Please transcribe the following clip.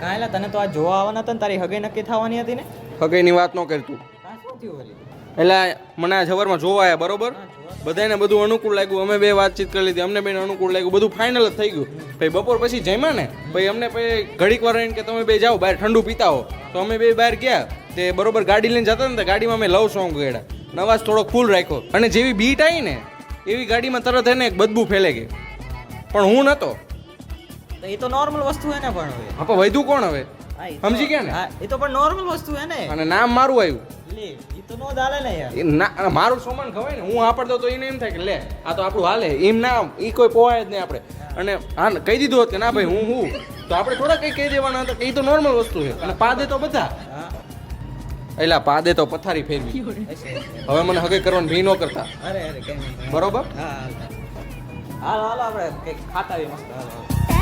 કાંઈલા તને તો આ જોવા આવવાના હતા ને તારી હગાઈ નક્કી થવાની હતી ને હગઈની વાત ન કરતું કાં શું થયું વળી? એટલે મને આ સવારમાં જોવા આવ્યા બરોબર બધાને બધું અનુકૂળ લાગ્યું અમે બે વાતચીત કરી લીધી અમને બેન અનુકૂળ લાગ્યું બધું ફાઇનલ જ થઈ ગયું પછી બપોર પછી જમ્યા ને પછી અમને પછી ઘડીક વાર રહીને કે તમે બે જાઓ બહાર ઠંડુ પીતા હો તો અમે બે બહાર ગયા તે બરોબર ગાડી લઈને જતા ને તો ગાડીમાં અમે લવ સોંગ ગાયા નવાજ થોડોક ફૂલ રાખ્યો અને જેવી બીટ આવી ને એવી ગાડીમાં તરત એને એક બદબુ ફેલે ગઈ પણ હું નતો તો એ તો નોર્મલ વસ્તુ હે ને પણ હવે આપણે વૈધું કોણ હવે હા, એ તો- સમજી ગયા ને હા, એ તો પણ નોર્મલ વસ્તુ હે ને અને નામ મારું આવ્યું લે એ તો નો ચાલે ને યાર એ ના મારું સામાન ખવાય ને હું આપડતો તો એને એમ થાય કે લે આ તો આપણું હાલે એમ ના એ કોઈ પોવાય જ નહીં આપણે અને હા કહી દીધું હોત કે ના ભાઈ હું તો આપણે થોડા કંઈ કહી દેવાના હતા કે એ તો નોર્મલ વસ્તુ છે અને પાદે તો બધા હા એલા પાદે તો પથારી ફેરવી હવે મને હગે કરવાનું ભી ન કરતા અરે અરે કેમ બરોબર હા હાલ હાલ આપણે કંઈક ખાતા આવી મસ્ત હાલ હાલ